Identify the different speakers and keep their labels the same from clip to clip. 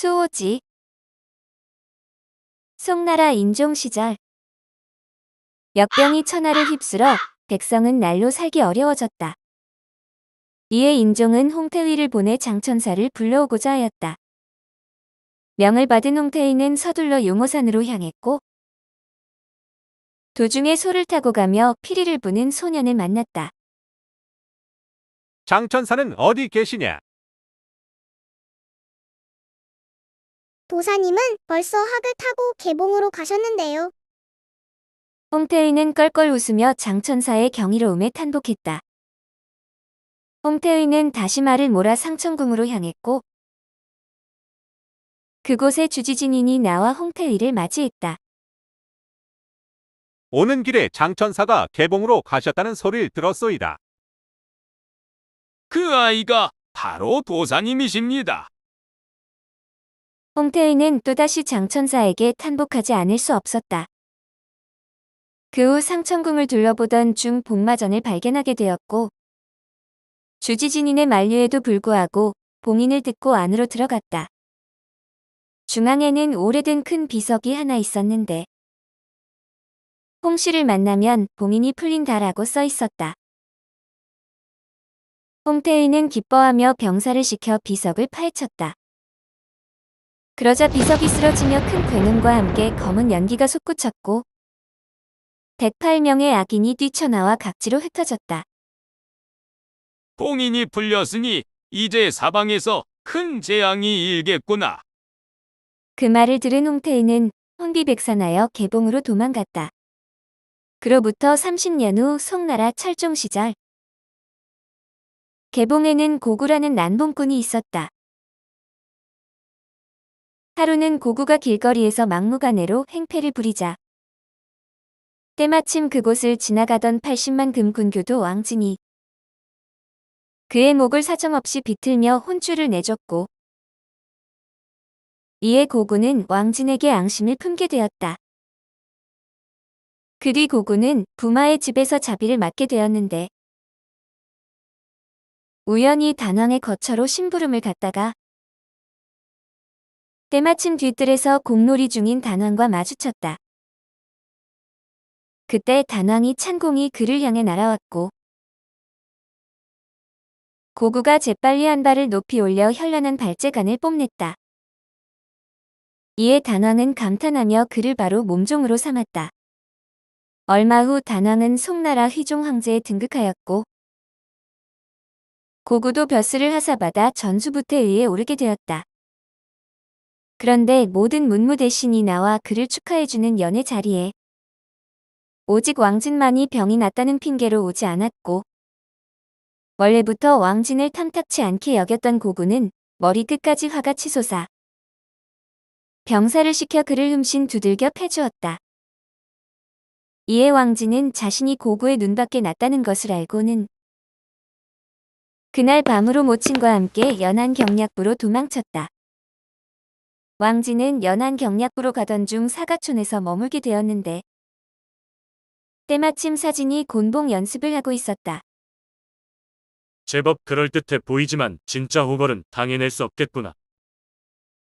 Speaker 1: 수호지. 송나라 인종 시절 역병이 천하를 휩쓸어 백성은 날로 살기 어려워졌다. 이에 인종은 홍태위를 보내 장천사를 불러오고자 하였다. 명을 받은 홍태위는 서둘러 용호산으로 향했고 도중에 소를 타고 가며 피리를 부는 소년을 만났다.
Speaker 2: 장천사는 어디 계시냐?
Speaker 3: 도사님은 벌써 학을 타고 개봉으로 가셨는데요.
Speaker 1: 홍태위는 껄껄 웃으며 장천사의 경이로움에 탄복했다. 홍태위는 다시 말을 몰아 상천궁으로 향했고 그곳에 주지진인이 나와 홍태위를 맞이했다.
Speaker 2: 오는 길에 장천사가 개봉으로 가셨다는 소리를 들었소이다.
Speaker 4: 그 아이가 바로 도사님이십니다.
Speaker 1: 홍태위는 또다시 장천사에게 탄복하지 않을 수 없었다. 그 후 상천궁을 둘러보던 중 복마전을 발견하게 되었고 주지진인의 만류에도 불구하고 봉인을 듣고 안으로 들어갔다. 중앙에는 오래된 큰 비석이 하나 있었는데 홍씨를 만나면 봉인이 풀린다라고 써 있었다. 홍태위는 기뻐하며 병사를 시켜 비석을 파헤쳤다. 그러자 비석이 쓰러지며 큰 굉음과 함께 검은 연기가 솟구쳤고 108명의 악인이 뛰쳐나와 각지로 흩어졌다.
Speaker 4: 봉인이 풀렸으니 이제 사방에서 큰 재앙이 일겠구나.
Speaker 1: 그 말을 들은 홍태위는 혼비백산하여 개봉으로 도망갔다. 그로부터 30년 후 송나라 철종 시절 개봉에는 고구라는 난봉꾼이 있었다. 하루는 고구가 길거리에서 막무가내로 행패를 부리자 때마침 그곳을 지나가던 80만 금군교도 왕진이 그의 목을 사정없이 비틀며 혼쭐을 내줬고 이에 고구는 왕진에게 앙심을 품게 되었다. 그 뒤 고구는 부마의 집에서 자비를 맡게 되었는데 우연히 단왕의 거처로 심부름을 갔다가 때마침 뒤뜰에서 공놀이 중인 단왕과 마주쳤다. 그때 단왕이 찬공이 그를 향해 날아왔고 고구가 재빨리 한 발을 높이 올려 현란한 발재간을 뽐냈다. 이에 단왕은 감탄하며 그를 바로 몸종으로 삼았다. 얼마 후 단왕은 송나라 휘종 황제에 등극하였고 고구도 벼슬을 하사받아 전수부태에 의해 오르게 되었다. 그런데 모든 문무대신이 나와 그를 축하해주는 연회 자리에 오직 왕진만이 병이 났다는 핑계로 오지 않았고 원래부터 왕진을 탐탁치 않게 여겼던 고구는 머리 끝까지 화가 치솟아 병사를 시켜 그를 흠씬 두들겨 패주었다. 이에 왕진은 자신이 고구의 눈밖에 났다는 것을 알고는 그날 밤으로 모친과 함께 연안경략부로 도망쳤다. 왕진은 연안경략부로 가던 중 사가촌에서 머물게 되었는데 때마침 사진이 곤봉 연습을 하고 있었다.
Speaker 5: 제법 그럴듯해 보이지만 진짜 호걸은 당해낼 수 없겠구나.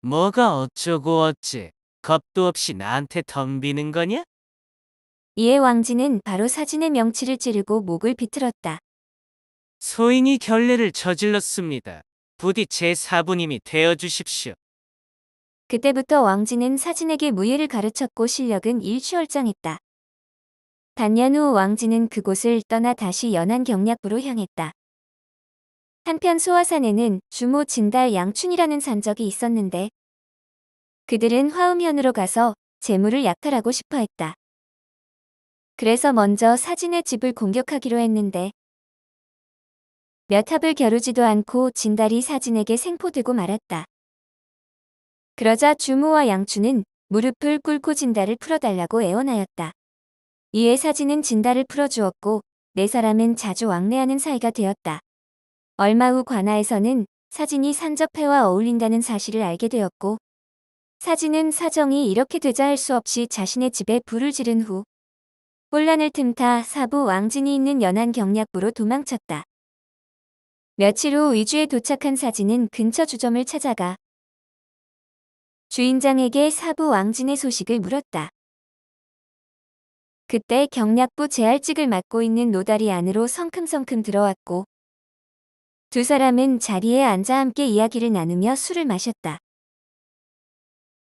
Speaker 6: 뭐가 어쩌고 어째 겁도 없이 나한테 덤비는 거냐?
Speaker 1: 이에 왕진은 바로 사진의 명치를 찌르고 목을 비틀었다.
Speaker 6: 소인이 결례를 저질렀습니다. 부디 제 사부님이 되어주십시오.
Speaker 1: 그때부터 왕진은 사진에게 무예를 가르쳤고 실력은 일취월장했다. 단년 후 왕진은 그곳을 떠나 다시 연안경략부로 향했다. 한편 소화산에는 주모 진달 양춘이라는 산적이 있었는데 그들은 화음현으로 가서 재물을 약탈하고 싶어 했다. 그래서 먼저 사진의 집을 공격하기로 했는데 몇 합을 겨루지도 않고 진달이 사진에게 생포되고 말았다. 그러자 주모와 양춘은 무릎을 꿇고 진달을 풀어달라고 애원하였다. 이에 사진은 진달을 풀어주었고 네 사람은 자주 왕래하는 사이가 되었다. 얼마 후 관아에서는 사진이 산적패와 어울린다는 사실을 알게 되었고 사진은 사정이 이렇게 되자 할 수 없이 자신의 집에 불을 지른 후 혼란을 틈타 사부 왕진이 있는 연안경략부로 도망쳤다. 며칠 후 위주에 도착한 사진은 근처 주점을 찾아가 주인장에게 사부 왕진의 소식을 물었다. 그때 경략부 제할직을 맡고 있는 노달이 안으로 성큼성큼 들어왔고 두 사람은 자리에 앉아 함께 이야기를 나누며 술을 마셨다.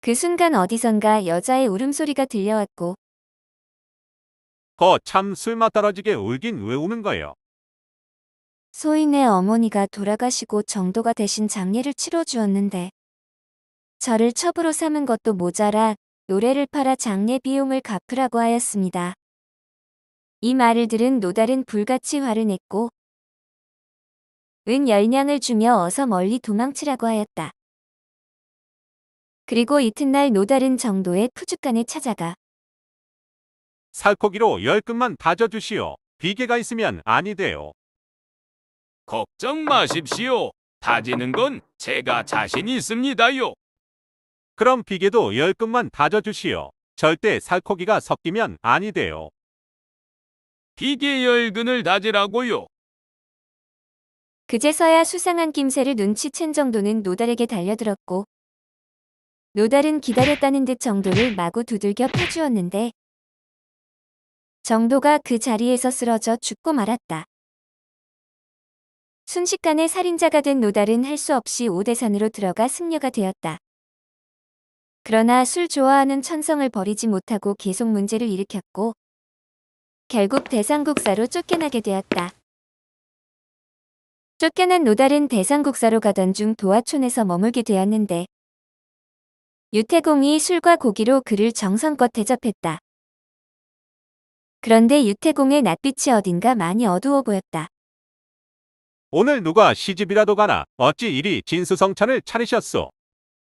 Speaker 1: 그 순간 어디선가 여자의 울음소리가 들려왔고
Speaker 2: 참 술맛 떨어지게 울긴 왜 우는 거요?
Speaker 1: 소인의 어머니가 돌아가시고 정도가 대신 장례를 치러주었는데 저를 첩으로 삼은 것도 모자라 노래를 팔아 장례 비용을 갚으라고 하였습니다. 이 말을 들은 노달은 불같이 화를 냈고 은 10냥을 주며 어서 멀리 도망치라고 하였다. 그리고 이튿날 노달은 정도의 푸죽간에 찾아가
Speaker 2: 살코기로 10근만 다져주시오. 비계가 있으면 아니 돼요.
Speaker 4: 걱정 마십시오. 다지는 건 제가 자신 있습니다요.
Speaker 2: 그럼 비계도 10근만 다져주시오. 절대 살코기가 섞이면 아니 돼요.
Speaker 4: 비계 10근을 다지라고요.
Speaker 1: 그제서야 수상한 김새를 눈치챈 정도는 노달에게 달려들었고 노달은 기다렸다는 듯 정도를 마구 두들겨 패주었는데 정도가 그 자리에서 쓰러져 죽고 말았다. 순식간에 살인자가 된 노달은 할 수 없이 오대산으로 들어가 승려가 되었다. 그러나 술 좋아하는 천성을 버리지 못하고 계속 문제를 일으켰고 결국 대상국사로 쫓겨나게 되었다. 쫓겨난 노달은 대상국사로 가던 중 도화촌에서 머물게 되었는데 유태공이 술과 고기로 그를 정성껏 대접했다. 그런데 유태공의 낯빛이 어딘가 많이 어두워 보였다.
Speaker 2: 오늘 누가 시집이라도 가나 어찌 이리 진수성찬을 차리셨소?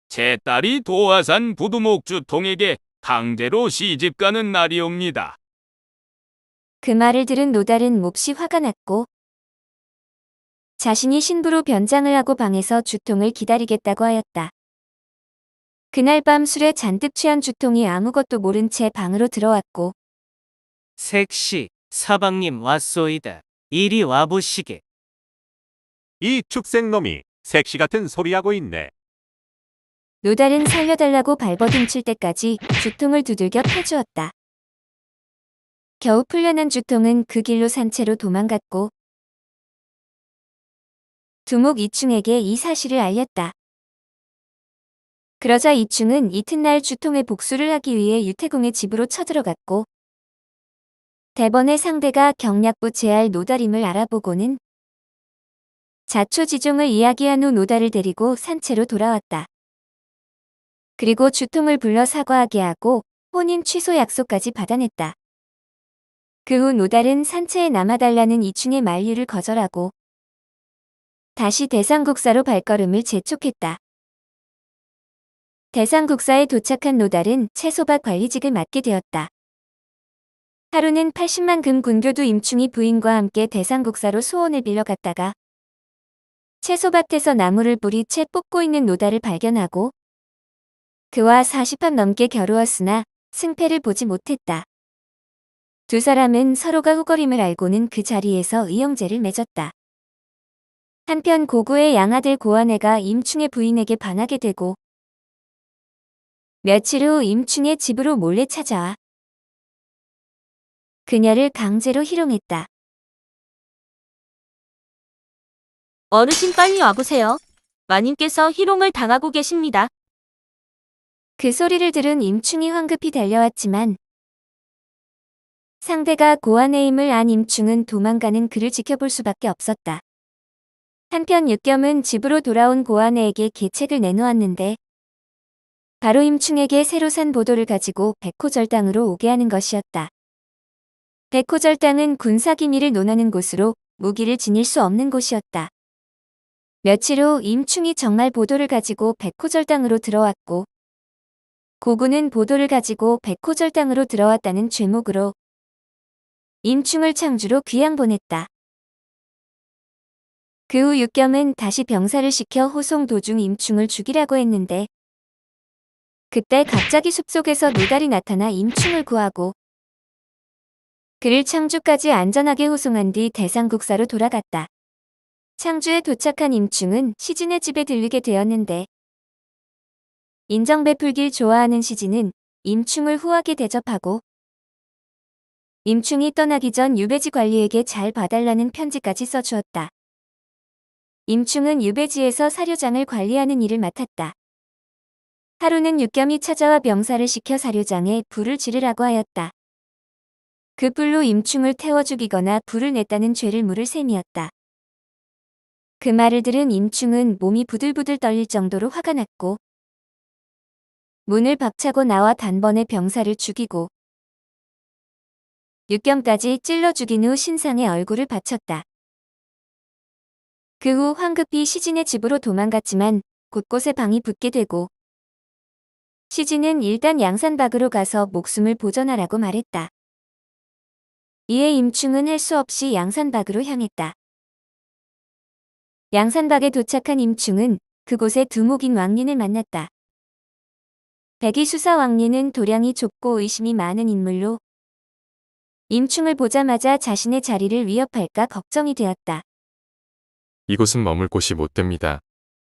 Speaker 4: 제 딸이 도화산 부두목주통에게 강제로 시집가는 날이옵니다.
Speaker 1: 그 말을 들은 노달은 몹시 화가 났고 자신이 신부로 변장을 하고 방에서 주통을 기다리겠다고 하였다. 그날 밤 술에 잔뜩 취한 주통이 아무것도 모른 채 방으로 들어왔고
Speaker 6: 색시, 사방님 왔소이다. 이리 와보시게.
Speaker 2: 이 축생놈이 색시 같은 소리하고 있네.
Speaker 1: 노달은 살려달라고 발버둥칠 때까지 주통을 두들겨 패주었다. 겨우 풀려난 주통은 그 길로 산채로 도망갔고 두목 이충에게 이 사실을 알렸다. 그러자 이충은 이튿날 주통의 복수를 하기 위해 유태공의 집으로 쳐들어갔고 대번의 상대가 경략부 제할 노달임을 알아보고는 자초지종을 이야기한 후 노달을 데리고 산채로 돌아왔다. 그리고 주통을 불러 사과하게 하고 혼인 취소 약속까지 받아냈다. 그 후 노달은 산채에 남아달라는 이충의 만류를 거절하고 다시 대상국사로 발걸음을 재촉했다. 대상국사에 도착한 노달은 채소밭 관리직을 맡게 되었다. 하루는 80만 금 군교도 임충이 부인과 함께 대상국사로 소원을 빌려갔다가 채소밭에서 나무를 뿌리 채 뽑고 있는 노달을 발견하고 그와 40합 넘게 겨루었으나 승패를 보지 못했다. 두 사람은 서로가 후거림을 알고는 그 자리에서 의형제를 맺었다. 한편 고구의 양아들 고아내가 임충의 부인에게 반하게 되고 며칠 후 임충의 집으로 몰래 찾아와 그녀를 강제로 희롱했다.
Speaker 7: 어르신 빨리 와보세요. 마님께서 희롱을 당하고 계십니다.
Speaker 1: 그 소리를 들은 임충이 황급히 달려왔지만 상대가 고아내임을 안 임충은 도망가는 그를 지켜볼 수밖에 없었다. 한편 육겸은 집으로 돌아온 고아내에게 계책을 내놓았는데 바로 임충에게 새로 산 보도를 가지고 백호절당으로 오게 하는 것이었다. 백호절당은 군사기밀을 논하는 곳으로 무기를 지닐 수 없는 곳이었다. 며칠 후 임충이 정말 보도를 가지고 백호절당으로 들어왔고 고구는 보도를 가지고 백호절당으로 들어왔다는 죄목으로 임충을 창주로 귀양 보냈다. 그 후 육겸은 다시 병사를 시켜 호송 도중 임충을 죽이라고 했는데 그때 갑자기 숲속에서 노달이 나타나 임충을 구하고 그를 창주까지 안전하게 호송한 뒤 대상국사로 돌아갔다. 창주에 도착한 임충은 시진의 집에 들르게 되었는데 인정 베풀길 좋아하는 시진은 임충을 후하게 대접하고 임충이 떠나기 전 유배지 관리에게 잘 봐달라는 편지까지 써주었다. 임충은 유배지에서 사료장을 관리하는 일을 맡았다. 하루는 육겸이 찾아와 병사를 시켜 사료장에 불을 지르라고 하였다. 그 불로 임충을 태워 죽이거나 불을 냈다는 죄를 물을 셈이었다. 그 말을 들은 임충은 몸이 부들부들 떨릴 정도로 화가 났고 문을 박차고 나와 단번에 병사를 죽이고 육겸까지 찔러 죽인 후 신상의 얼굴을 바쳤다. 그 후 황급히 시진의 집으로 도망갔지만 곳곳에 방이 붙게 되고 시진은 일단 양산박으로 가서 목숨을 보전하라고 말했다. 이에 임충은 할 수 없이 양산박으로 향했다. 양산박에 도착한 임충은 그곳에 두목인 왕린을 만났다. 백이수사 왕린은 도량이 좁고 의심이 많은 인물로 임충을 보자마자 자신의 자리를 위협할까 걱정이 되었다.
Speaker 8: 이곳은 머물 곳이 못 됩니다.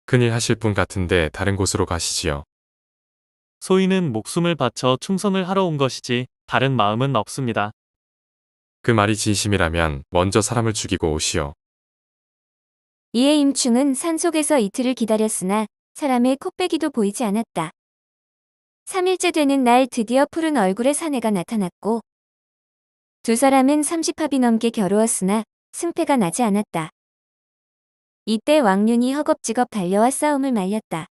Speaker 8: 큰일 하실 분 같은데 다른 곳으로 가시지요.
Speaker 9: 소인은 목숨을 바쳐 충성을 하러 온 것이지 다른 마음은 없습니다.
Speaker 8: 그 말이 진심이라면 먼저 사람을 죽이고 오시오.
Speaker 1: 이에 임충은 산속에서 이틀을 기다렸으나 사람의 코빼기도 보이지 않았다. 3일째 되는 날 드디어 푸른 얼굴의 사내가 나타났고 두 사람은 30합이 넘게 겨루었으나 승패가 나지 않았다. 이때 왕륜이 허겁지겁 달려와 싸움을 말렸다.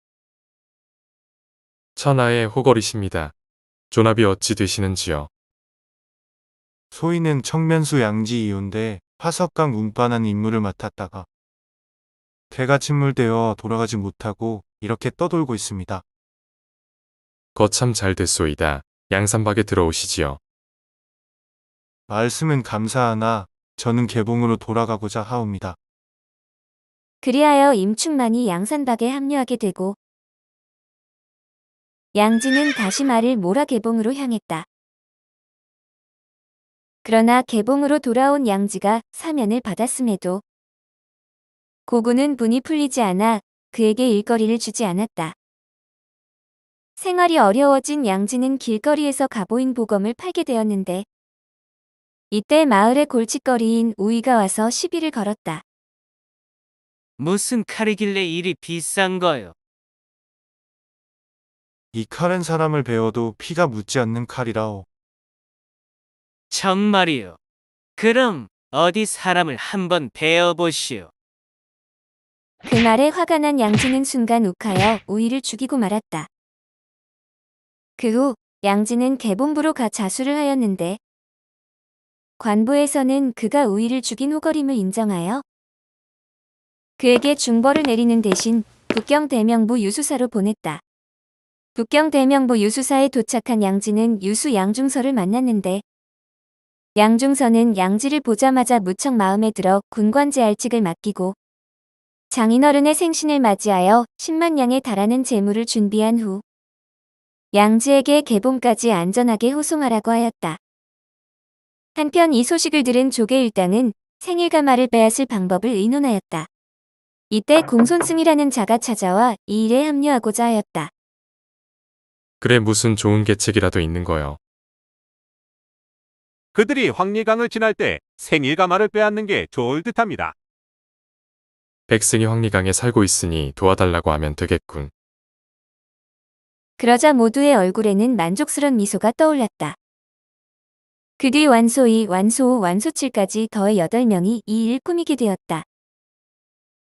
Speaker 8: 천하의 호걸이십니다. 존합이 어찌 되시는지요.
Speaker 10: 소인은 청면수 양지 이웃인데 화석강 운반한 임무를 맡았다가 배가 침몰되어 돌아가지 못하고 이렇게 떠돌고 있습니다.
Speaker 8: 거참 잘 됐소이다. 양산박에 들어오시지요.
Speaker 10: 말씀은 감사하나 저는 개봉으로 돌아가고자 하옵니다.
Speaker 1: 그리하여 임충만이 양산박에 합류하게 되고 양지는 다시 말을 몰아 개봉으로 향했다. 그러나 개봉으로 돌아온 양지가 사면을 받았음에도 고구는 분이 풀리지 않아 그에게 일거리를 주지 않았다. 생활이 어려워진 양지는 길거리에서 가보인 보검을 팔게 되었는데 이때 마을의 골칫거리인 우이가 와서 시비를 걸었다.
Speaker 6: 무슨 칼이길래 이리 비싼 거요?
Speaker 10: 이 칼은 사람을 베어도 피가 묻지 않는 칼이라오.
Speaker 6: 정말이요. 그럼 어디 사람을 한번 베어보시오.
Speaker 1: 그 말에 화가 난 양지는 순간 욱하여 우이를 죽이고 말았다. 그 후 양지는 개봉부로 가 자수를 하였는데 관부에서는 그가 우이를 죽인 호거림을 인정하여 그에게 중벌을 내리는 대신 북경대명부 유수사로 보냈다. 북경대명부 유수사에 도착한 양지는 유수 양중서를 만났는데 양중서는 양지를 보자마자 무척 마음에 들어 군관제알직을 맡기고 장인어른의 생신을 맞이하여 10만 양에 달하는 재물을 준비한 후 양지에게 개봉까지 안전하게 호송하라고 하였다. 한편 이 소식을 들은 조계 일당은 생일가마를 빼앗을 방법을 의논하였다. 이때 공손승이라는 자가 찾아와 이 일에 합류하고자 하였다.
Speaker 8: 그래 무슨 좋은 계책이라도 있는 거요.
Speaker 2: 그들이 황리강을 지날 때 생일가마를 빼앗는 게 좋을 듯합니다.
Speaker 8: 백승이 황리강에 살고 있으니 도와달라고 하면 되겠군.
Speaker 1: 그러자 모두의 얼굴에는 만족스런 미소가 떠올랐다. 그 뒤 완소이, 완소오, 완소칠까지 더해 8명이 이 일을 꾸미게 되었다.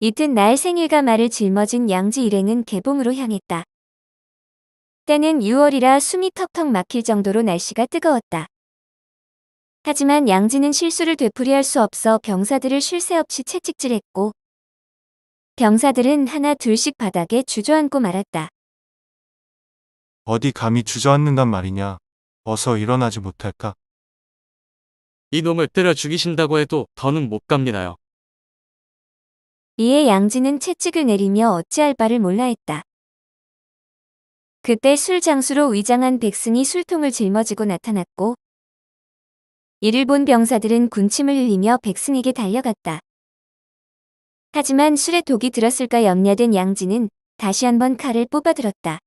Speaker 1: 이튿날 생일가마를 짊어진 양지 일행은 개봉으로 향했다. 때는 6월이라 숨이 턱턱 막힐 정도로 날씨가 뜨거웠다. 하지만 양지는 실수를 되풀이할 수 없어 병사들을 쉴 새 없이 채찍질했고 병사들은 하나 둘씩 바닥에 주저앉고 말았다.
Speaker 10: 어디 감히 주저앉는단 말이냐. 어서 일어나지 못할까.
Speaker 9: 이놈을 때려 죽이신다고 해도 더는 못 갑니다요.
Speaker 1: 이에 양지는 채찍을 내리며 어찌할 바를 몰라 했다. 그때 술장수로 위장한 백승이 술통을 짊어지고 나타났고 이를 본 병사들은 군침을 흘리며 백승에게 달려갔다. 하지만 술에 독이 들었을까 염려된 양지는 다시 한번 칼을 뽑아들었다.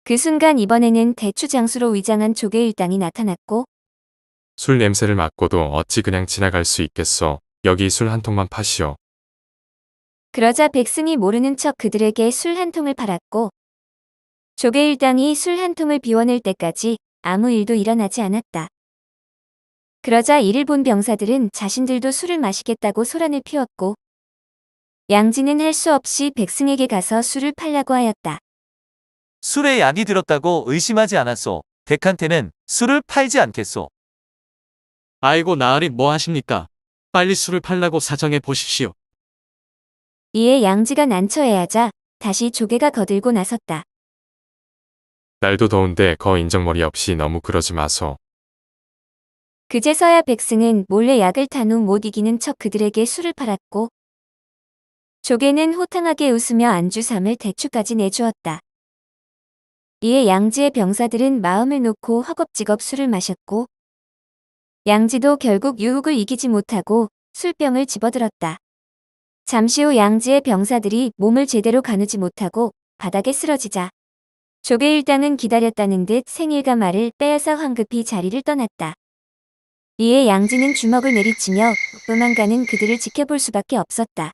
Speaker 1: 그 순간 이번에는 대추장수로 위장한 조개 일당이 나타났고
Speaker 8: 술 냄새를 맡고도 어찌 그냥 지나갈 수 있겠소. 여기 술 한 통만 파시오.
Speaker 1: 그러자 백승이 모르는 척 그들에게 술 한 통을 팔았고 조개 일당이 술 한 통을 비워낼 때까지 아무 일도 일어나지 않았다. 그러자 이를 본 병사들은 자신들도 술을 마시겠다고 소란을 피웠고 양진은 할 수 없이 백승에게 가서 술을 팔라고 하였다.
Speaker 11: 술에 약이 들었다고 의심하지 않았소. 댁한테는 술을 팔지 않겠소.
Speaker 9: 아이고 나으리 뭐 하십니까? 빨리 술을 팔라고 사정해 보십시오.
Speaker 1: 이에 양지가 난처해하자 다시 조개가 거들고 나섰다.
Speaker 8: 날도 더운데 거 인정머리 없이 너무 그러지 마소.
Speaker 1: 그제서야 백승은 몰래 약을 탄 후 못 이기는 척 그들에게 술을 팔았고 조개는 호탕하게 웃으며 안주 3을 대추까지 내주었다. 이에 양지의 병사들은 마음을 놓고 허겁지겁 술을 마셨고 양지도 결국 유혹을 이기지 못하고 술병을 집어들었다. 잠시 후 양지의 병사들이 몸을 제대로 가누지 못하고 바닥에 쓰러지자 조개 일당은 기다렸다는 듯 생일과 말을 빼앗아 황급히 자리를 떠났다. 이에 양지는 주먹을 내리치며 도망가는 그들을 지켜볼 수밖에 없었다.